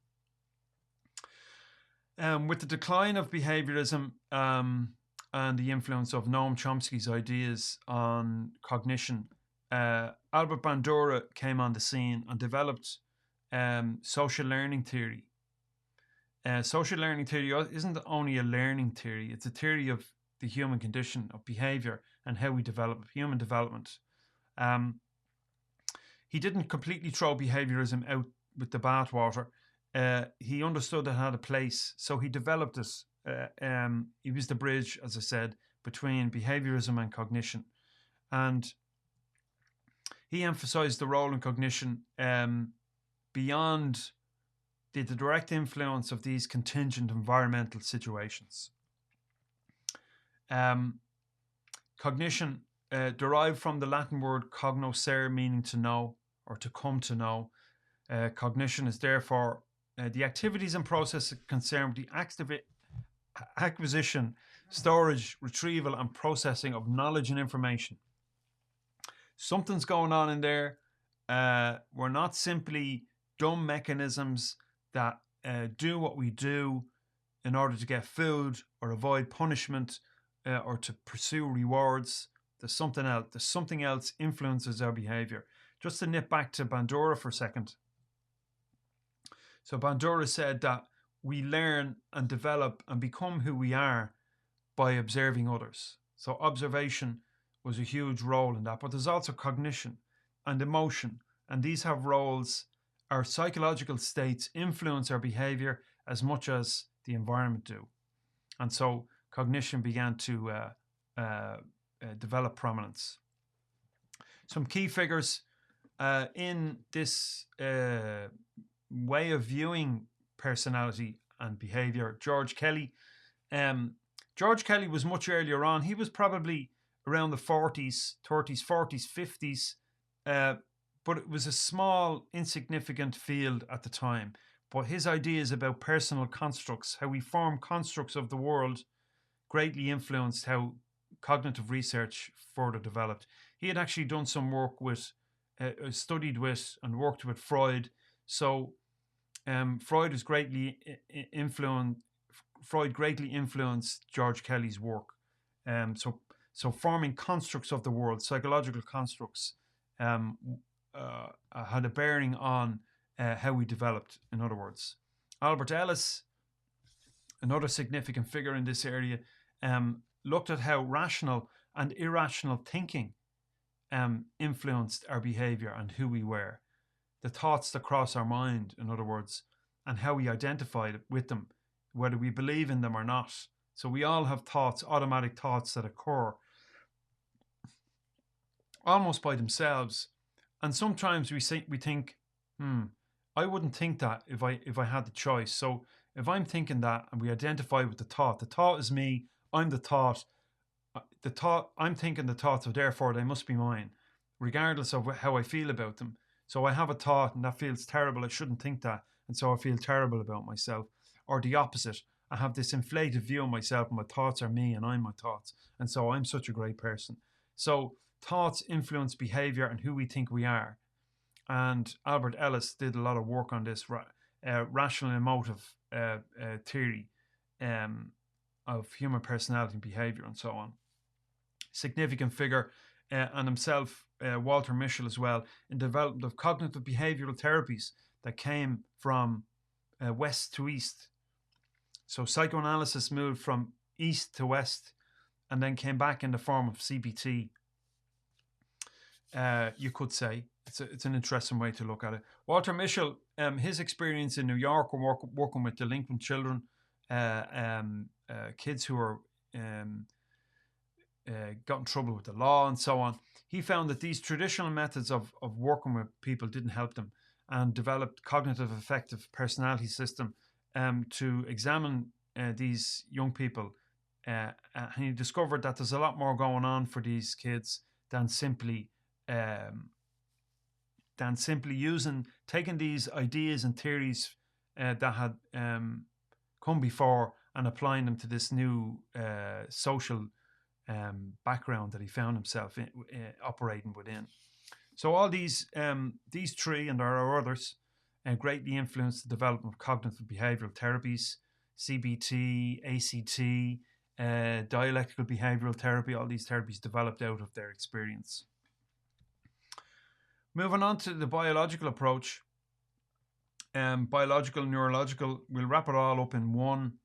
With the decline of behaviorism and the influence of Noam Chomsky's ideas on cognition, Albert Bandura came on the scene and developed social learning theory. Social learning theory isn't only a learning theory, it's a theory of the human condition, of behavior and how we develop, human development. He didn't completely throw behaviorism out with the bathwater. He understood it had a place, so he developed it. He was the bridge, as I said, between behaviorism and cognition. And he emphasized the role in cognition beyond the direct influence of these contingent environmental situations. Cognition derived from the Latin word cognoscere, meaning to know or to come to know. Cognition is therefore the activities and processes concerned with the acquisition, storage, retrieval, and processing of knowledge and information. Something's going on in there. We're not simply dumb mechanisms that do what we do in order to get food or avoid punishment or to pursue rewards. There's something else. There's something else influences our behavior. Just to nip back to Bandura for a second. So Bandura said that we learn and develop and become who we are by observing others. So observation was a huge role in that. But there's also cognition and emotion. And these have roles. Our psychological states influence our behavior as much as the environment do. And so cognition began to develop prominence. Some key figures in this way of viewing personality and behavior. George Kelly. George Kelly was much earlier on. He was probably around the 40s, 30s, 40s, 50s. But it was a small, insignificant field at the time. But his ideas about personal constructs, how we form constructs of the world, greatly influenced how cognitive research further developed. He had actually done some work with, studied with and worked with Freud. So Freud greatly influenced George Kelly's work. So forming constructs of the world, psychological constructs, had a bearing on how we developed, in other words. Albert Ellis, another significant figure in this area, looked at how rational and irrational thinking influenced our behavior and who we were. The thoughts that cross our mind, in other words, and how we identified with them, whether we believe in them or not. So we all have thoughts, automatic thoughts that occur almost by themselves. And sometimes we think, I wouldn't think that if I had the choice. So if I'm thinking that and we identify with the thought is me, I'm the thought, I'm thinking the thought, so therefore they must be mine, regardless of how I feel about them. So I have a thought and that feels terrible, I shouldn't think that, and so I feel terrible about myself. Or the opposite, I have this inflated view of myself and my thoughts are me and I'm my thoughts, and so I'm such a great person. So thoughts influence behavior and who we think we are. And Albert Ellis did a lot of work on this rational emotive theory of human personality and behavior and so on. Significant figure, and himself, Walter Mischel as well, in development of cognitive behavioral therapies that came from west to east. So psychoanalysis moved from east to west and then came back in the form of CBT. You could say it's an interesting way to look at it. Walter Mischel, his experience in New York, working with delinquent children, kids who are got in trouble with the law and so on. He found that these traditional methods of working with people didn't help them, and developed cognitive affective personality system to examine these young people and he discovered that there's a lot more going on for these kids than simply um, taking these ideas and theories that had come before and applying them to this new social background that he found himself operating within. So all these three, and there are others, greatly influenced the development of cognitive behavioural therapies, CBT, ACT, dialectical behavioural therapy. All these therapies developed out of their experience. Moving on to the biological approach, biological, neurological, we'll wrap it all up in one,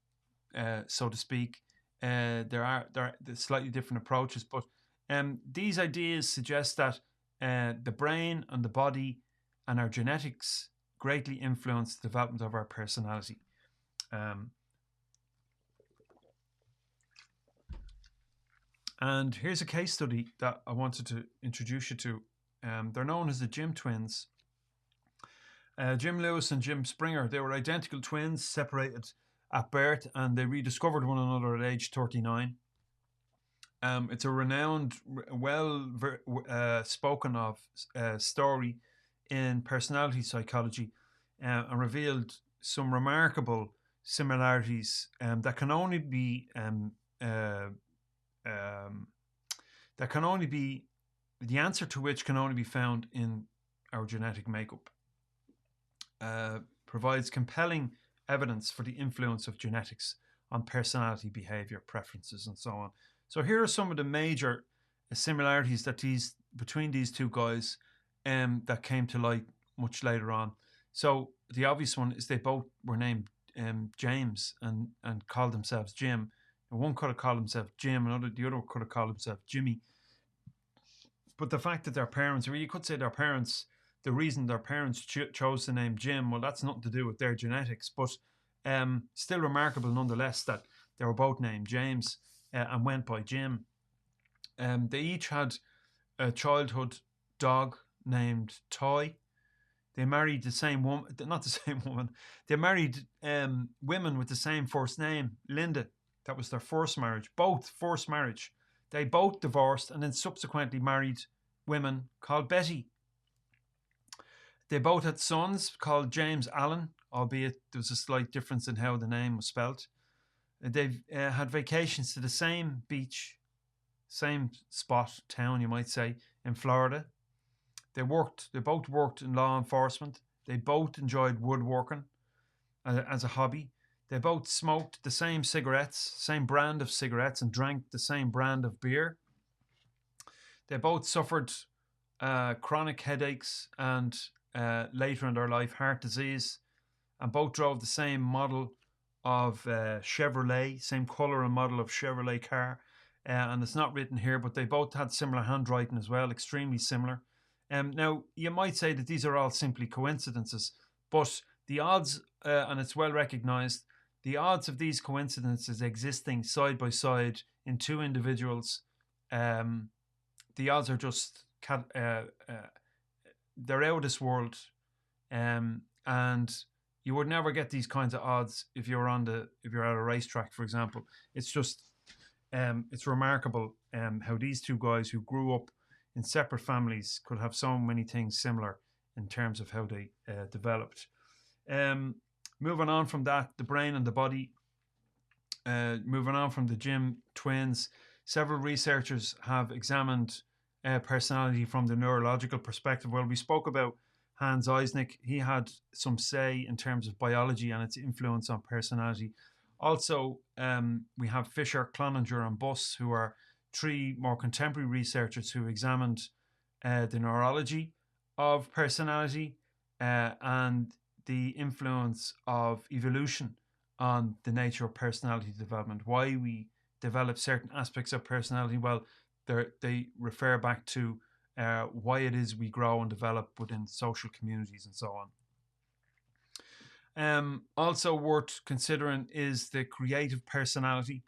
so to speak. There are slightly different approaches, but these ideas suggest that the brain and the body and our genetics greatly influence the development of our personality. And here's a case study that I wanted to introduce you to. They're known as the Jim twins. Jim Lewis and Jim Springer, they were identical twins, separated at birth, and they rediscovered one another at age 39. It's a renowned, spoken of story in personality psychology, and revealed some remarkable similarities that can only be the answer to which can only be found in our genetic makeup. Provides compelling evidence for the influence of genetics on personality, behavior, preferences, and so on. So here are some of the major similarities between these two guys that came to light much later on. So the obvious one is they both were named James and called themselves Jim. And one could have called himself Jim, and the other could have called himself Jimmy. But the fact that their parents, or you could say the reason their parents chose the name Jim, well, that's nothing to do with their genetics, but still remarkable nonetheless that they were both named James and went by Jim. They each had a childhood dog named Toy. They married the same woman, not the same woman, they married women with the same first name, Linda. That was their first marriage, both forced marriage. They both divorced and then subsequently married women called Betty. They both had sons called James Allen, albeit there was a slight difference in how the name was spelt. They've had vacations to the same beach, same spot, town you might say, in Florida. They both worked in law enforcement. They both enjoyed woodworking as a hobby. They both smoked the same cigarettes, same brand of cigarettes, and drank the same brand of beer. They both suffered chronic headaches and later in their life heart disease, and both drove the same model of Chevrolet, same colour and model of Chevrolet car. And it's not written here, but they both had similar handwriting as well, extremely similar. Now, you might say that these are all simply coincidences, but the odds, and it's well recognised, the odds of these coincidences existing side by side in two individuals, the odds are just, they're out of this world. And you would never get these kinds of odds if you're at a racetrack, for example. It's just, it's remarkable how these two guys who grew up in separate families could have so many things similar in terms of how they developed. Moving on from that, the brain and the body. Moving on from the Jim twins, several researchers have examined personality from the neurological perspective. Well, we spoke about Hans Eisnick. He had some say in terms of biology and its influence on personality. Also, we have Fisher, Cloninger, and Buss, who are three more contemporary researchers who examined the neurology of personality and the influence of evolution on the nature of personality development. Why we develop certain aspects of personality, well, they refer back to why it is we grow and develop within social communities and so on. Also worth considering is the creative personality.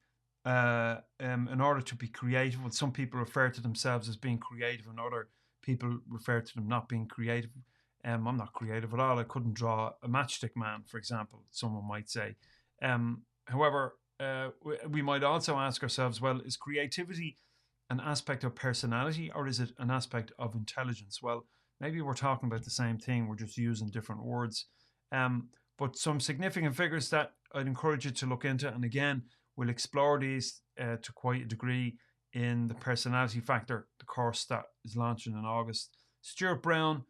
In order to be creative, well, some people refer to themselves as being creative and other people refer to them not being creative. I'm not creative at all. I couldn't draw a matchstick man, for example, someone might say. However, we might also ask ourselves, well, is creativity an aspect of personality or is it an aspect of intelligence? Well, maybe we're talking about the same thing, we're just using different words. But some significant figures that I'd encourage you to look into, and again, we'll explore these to quite a degree in the personality factor, the course that is launching in August. Stuart Brown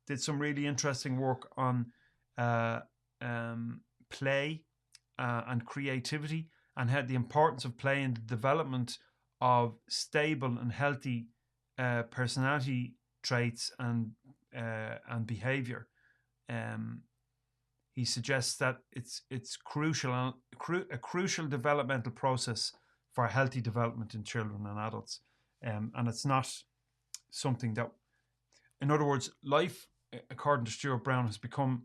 did some really interesting work on uh, play and creativity, and had the importance of play in the development of stable and healthy personality traits and behavior. Um, he suggests that it's crucial, a crucial developmental process for healthy development in children and adults, and it's not something that, in other words, life, according to Stuart Brown, has become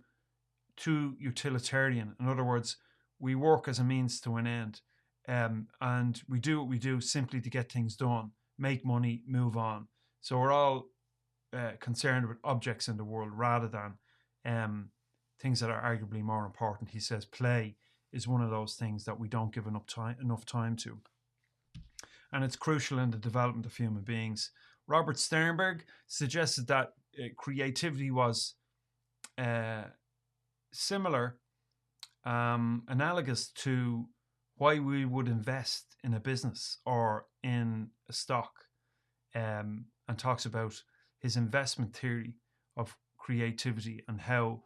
too utilitarian. In other words, we work as a means to an end, and we do what we do simply to get things done, make money, move on. So we're all concerned with objects in the world rather than things that are arguably more important. He says play is one of those things that we don't give enough time to, and it's crucial in the development of human beings. Robert Sternberg suggested that creativity was similar, analogous to why we would invest in a business or in a stock, and talks about his investment theory of creativity and how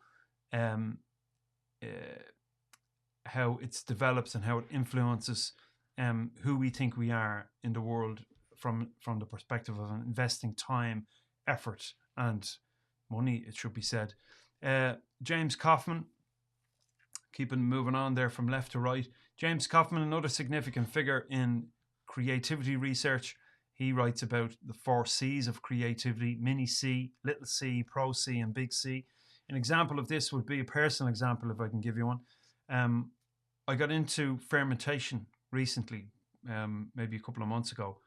it develops and how it influences who we think we are in the world from the perspective of investing time, effort, and money, it should be said. James Kaufman, moving on there from left to right. James Kaufman, another significant figure in creativity research. He writes about the 4 C's of creativity: mini C, little c, pro C, and big C. An example of this would be a personal example, if I can give you one. I got into fermentation recently, maybe a couple of months ago,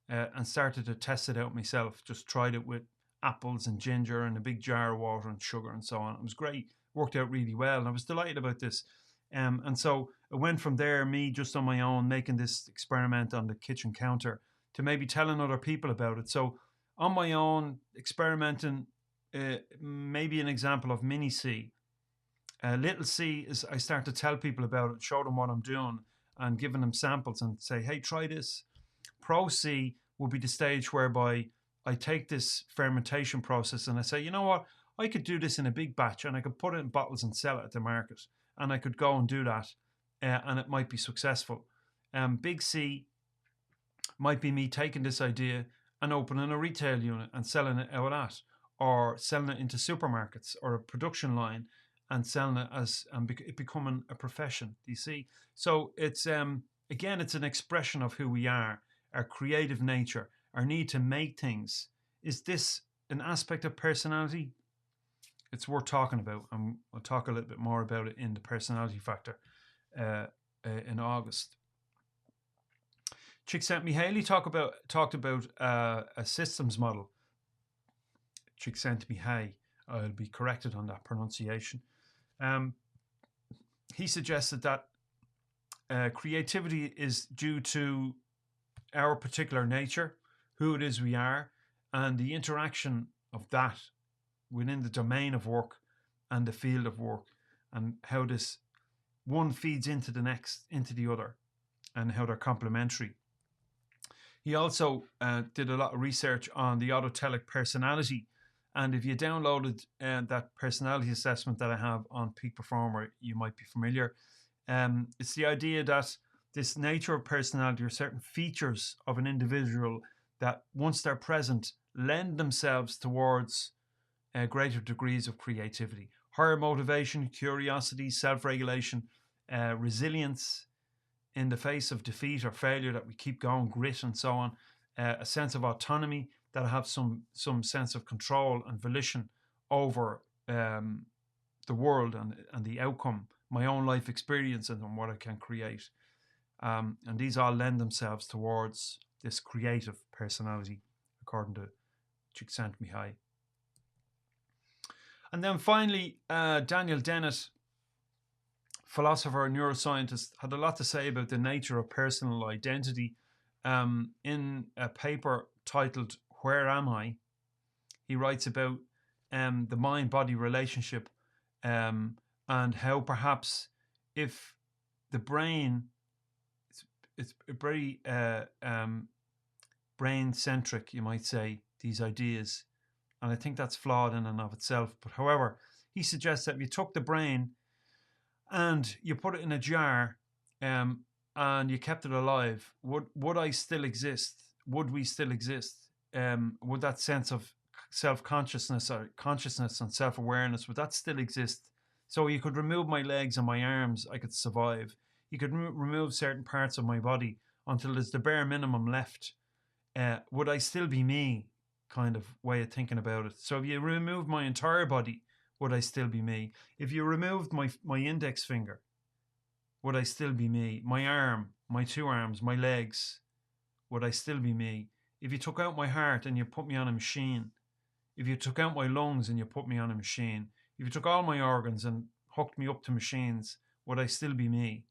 and started to test it out myself. Just tried it with apples and ginger and a big jar of water and sugar and so on. It was great. Worked out really well, and I was delighted about this. And so it went from there, me just on my own, making this experiment on the kitchen counter, to maybe telling other people about it. So on my own, experimenting, maybe an example of mini C. Little C is I start to tell people about it, show them what I'm doing, and giving them samples and say, hey, try this. Pro C will be the stage whereby I take this fermentation process and I say, you know what, I could do this in a big batch and I could put it in bottles and sell it at the market. And I could go and do that, and it might be successful. Big C might be me taking this idea and opening a retail unit and selling it out of that, or selling it into supermarkets or a production line and selling it as it becoming a profession. Do you see? So it's again, it's an expression of who we are, our creative nature, our need to make things. Is this an aspect of personality? It's worth talking about, and we'll talk a little bit more about it in the personality factor in August. Csikszentmihalyi talked about a systems model. Csikszentmihalyi, I'll be corrected on that pronunciation. He suggested that creativity is due to our particular nature, who it is we are, and the interaction of that within the domain of work and the field of work, and how this one feeds into the next, into the other, and how they're complementary. He also did a lot of research on the autotelic personality, and if you downloaded that personality assessment that I have on Peak Performer, you might be familiar. It's the idea that this nature of personality, or certain features of an individual that, once they're present, lend themselves towards greater degrees of creativity, higher motivation, curiosity, self-regulation, resilience in the face of defeat or failure, that we keep going, grit and so on, a sense of autonomy, that I have some sense of control and volition over the world and the outcome, my own life experience, and what I can create. And these all lend themselves towards this creative personality, according to Csikszentmihalyi. And then finally, Daniel Dennett philosopher and neuroscientist, had a lot to say about the nature of personal identity. In a paper titled "Where Am I?" he writes about the mind-body relationship, and how perhaps if the brain, it's very brain-centric, you might say, these ideas, and I think that's flawed in and of itself. But however, he suggests that if you took the brain and you put it in a jar, and you kept it alive, would I still exist? Would we still exist? Would that sense of self-consciousness or consciousness and self-awareness, would that still exist? So you could remove my legs and my arms, I could survive. You could remove certain parts of my body until there's the bare minimum left. Would I still be me? Kind of way of thinking about it. So if you remove my entire body, would I still be me? If you removed my index finger, would I still be me? My arm, my two arms, my legs, would I still be me? If you took out my heart and you put me on a machine, if you took out my lungs and you put me on a machine, if you took all my organs and hooked me up to machines, would I still be me?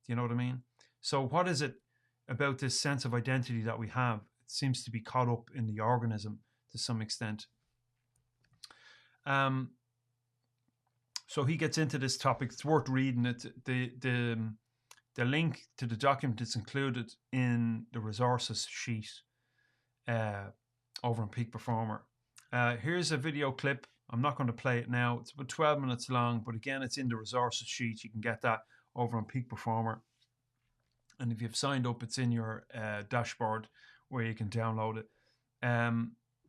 Do you know what I mean? So what is it about this sense of identity that we have? It seems to be caught up in the organism to some extent. So he gets into this topic. It's worth reading it. The link to the document is included in the resources sheet over on Peak Performer. Here's a video clip. I'm not going to play it now. It's about 12 minutes long, but again, it's in the resources sheet. You can get that over on Peak Performer. And if you've signed up, it's in your dashboard where you can download it.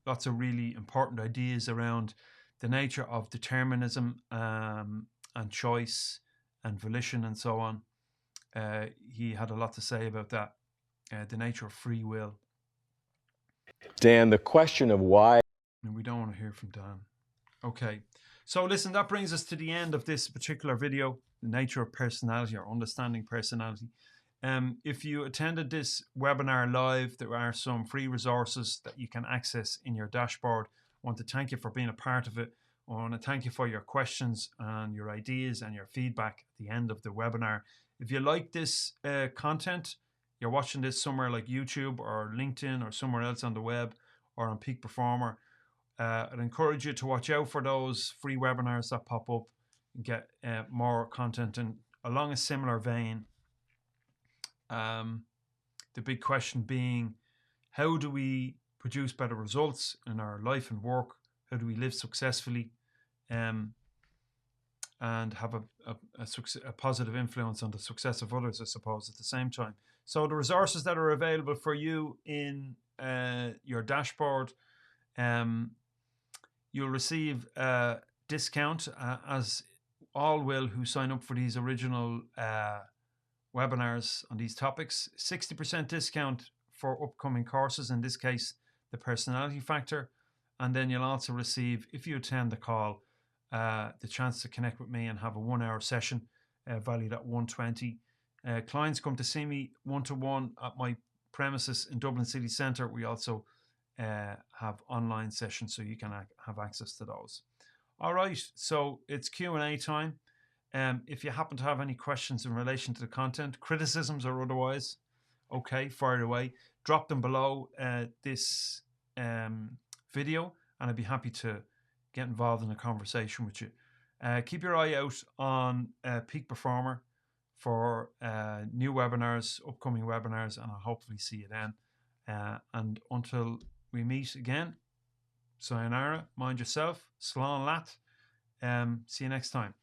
Lots of really important ideas around the nature of determinism and choice and volition and so on. He had a lot to say about that, the nature of free will. Dan, the question of why... And we don't want to hear from Dan. Okay. So listen, that brings us to the end of this particular video, the nature of personality or understanding personality. If you attended this webinar live, there are some free resources that you can access in your dashboard. I want to thank you for being a part of it. I want to thank you for your questions and your ideas and your feedback at the end of the webinar. If you like this content, you're watching this somewhere like YouTube or LinkedIn or somewhere else on the web or on Peak Performer, I'd encourage you to watch out for those free webinars that pop up and get more content and along a similar vein. The big question being, how do we produce better results in our life and work? How do we live successfully and have a positive influence on the success of others, I suppose, at the same time? So the resources that are available for you in your dashboard, you'll receive a discount, as all will who sign up for these original webinars on these topics. 60% discount for upcoming courses, in this case, the personality factor. And then you'll also receive, if you attend the call, the chance to connect with me and have a 1 hour session valued at $120. Clients come to see me one-to-one at my premises in Dublin City Centre. We also have online sessions, so you can have access to those. All right, so it's Q&A time. If you happen to have any questions in relation to the content, criticisms or otherwise, okay, fire away. Drop them below this video, and I'd be happy to get involved in a conversation with you. Keep your eye out on Peak Performer for new webinars, upcoming webinars, and I'll hopefully see you then. And until we meet again, sayonara, mind yourself, slán leat. See you next time.